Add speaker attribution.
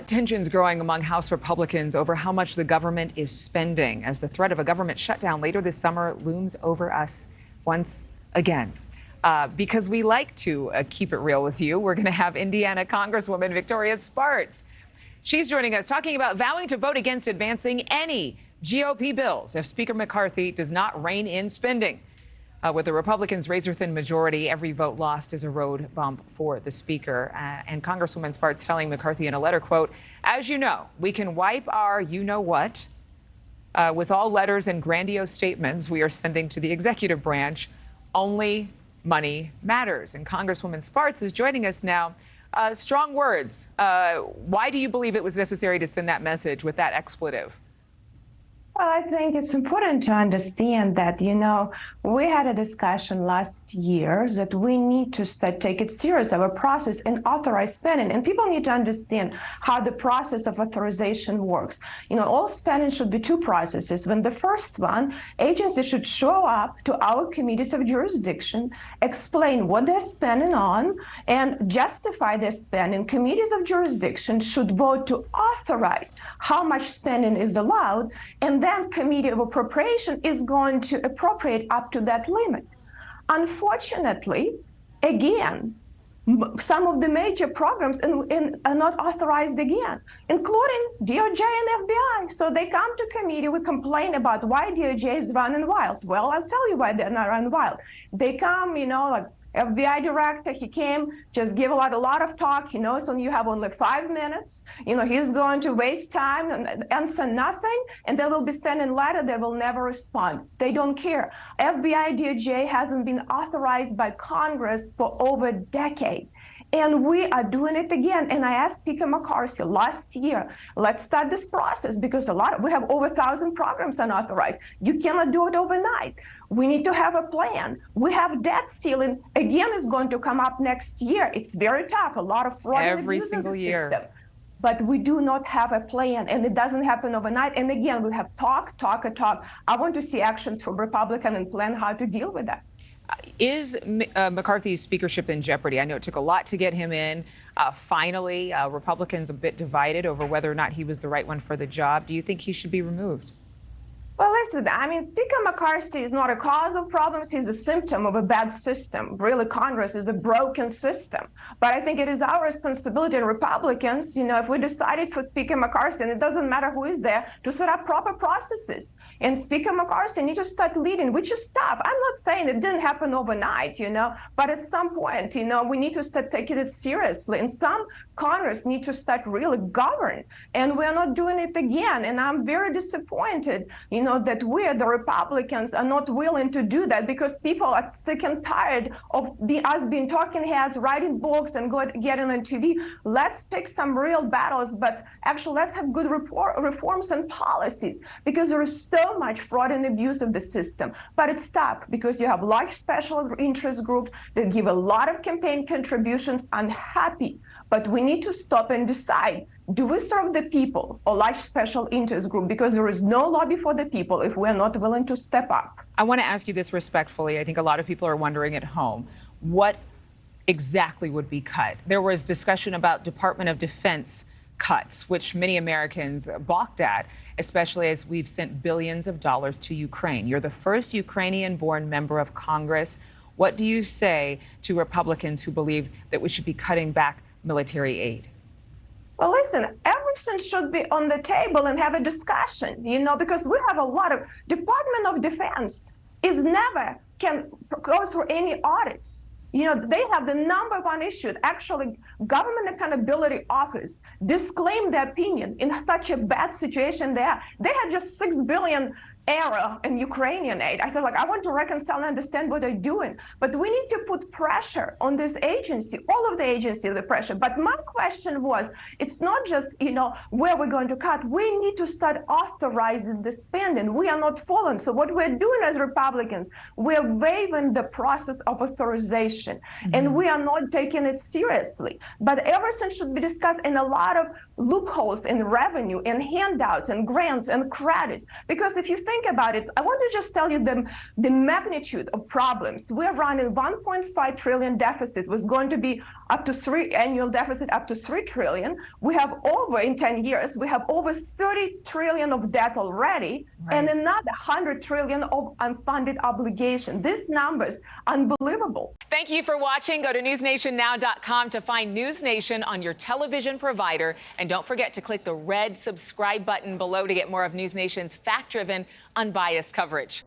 Speaker 1: Tensions growing among House Republicans over how much the government is spending as the threat of a government shutdown later this summer looms over us once again. Because we like to keep it real with you, we're going to have Indiana Congresswoman Victoria Spartz. She's joining us talking about vowing to vote against advancing any GOP bills if Speaker McCarthy does not rein in spending. With the Republicans' razor-thin majority, every vote lost is a road bump for the Speaker. And Congresswoman Spartz telling McCarthy in a letter, quote, "As you know, we can wipe our you-know-what with all letters and grandiose statements we are sending to the executive branch. Only money matters." And Congresswoman Spartz is joining us now. Strong words. Why do you believe it was necessary to send that message with that expletive?
Speaker 2: Well, I think it's important to understand that, we had a discussion last year that we need to take it serious, our process, and authorize spending. And people need to understand how the process of authorization works. All spending should be two processes. When the first one, agencies should show up to our committees of jurisdiction, explain what they're spending on, and justify their spending. Committees of jurisdiction should vote to authorize how much spending is allowed, and then Committee of Appropriation is going to appropriate up to that limit. Unfortunately, again, some of the major programs are not authorized again, including DOJ and FBI. So they come to committee, we complain about why DOJ is running wild. Well, I'll tell you why they're not running wild. They come, like FBI director, he came, just give a lot of talk, so you have only 5 minutes. He's going to waste time and answer nothing, and they will be sending letter, they will never respond. They don't care. FBI, DOJ hasn't been authorized by Congress for over a decade. And we are doing it again. And I asked Speaker McCarthy last year, let's start this process because we have over 1,000 programs unauthorized. You cannot do it overnight. We need to have a plan. We have debt ceiling, again, is going to come up next year. It's very tough, a lot of fraud
Speaker 1: every single year.
Speaker 2: But we do not have a plan, and it doesn't happen overnight. And again, we have talk. I want to see actions from Republicans and plan how to deal with that.
Speaker 1: Is McCarthy's speakership in jeopardy? I know it took a lot to get him in. Finally, Republicans a bit divided over whether or not he was the right one for the job. Do you think he should be removed?
Speaker 2: Well, listen, Speaker McCarthy is not a cause of problems. He's a symptom of a bad system. Really, Congress is a broken system. But I think it is our responsibility, Republicans, if we decided for Speaker McCarthy, and it doesn't matter who is there, to set up proper processes. And Speaker McCarthy needs to start leading, which is tough. I'm not saying it didn't happen overnight, but at some point, we need to start taking it seriously. And some Congress need to start really govern. And we're not doing it again. And I'm very disappointed, that we, the Republicans, are not willing to do that because people are sick and tired of us being talking heads, writing books, and getting on TV. Let's pick some real battles, but actually let's have good reforms and policies because there is so much fraud and abuse of the system. But it's tough because you have large special interest groups that give a lot of campaign contributions. Unhappy, but we need to stop and decide. Do we serve the people or large special interest group? Because there is no lobby for the people if we're not willing to step up.
Speaker 1: I want to ask you this respectfully. I think a lot of people are wondering at home, what exactly would be cut? There was discussion about Department of Defense cuts, which many Americans balked at, especially as we've sent billions of dollars to Ukraine. You're the first Ukrainian-born member of Congress. What do you say to Republicans who believe that we should be cutting back military aid?
Speaker 2: Well, listen, everything should be on the table and have a discussion, because we have a lot of Department of Defense can go through any audits. They have the number one issue. Actually, Government Accountability Office disclaimed their opinion in such a bad situation there. They had just $6 billion error in Ukrainian aid. I said, I want to reconcile and understand what they're doing. But we need to put pressure on this agency, all of the agencies, the pressure. But my question was, it's not just, where we're going to cut. We need to start authorizing the spending. We are not following. So what we're doing as Republicans, we're waiving the process of authorization. And we are not taking it seriously. But everything should be discussed in a lot of loopholes in revenue and handouts and grants and credits. Because if you think about it, I want to just tell you the magnitude of problems. We're running 1.5 trillion deficit was going to be up to annual deficit up to $3 trillion. We have in 10 years, we have over 30 trillion of debt already, and another 100 trillion of unfunded obligation. These numbers, unbelievable.
Speaker 1: Thank you for watching. Go to newsnationnow.com to find NewsNation on your television provider. And don't forget to click the red subscribe button below to get more of NewsNation's fact-driven, unbiased coverage.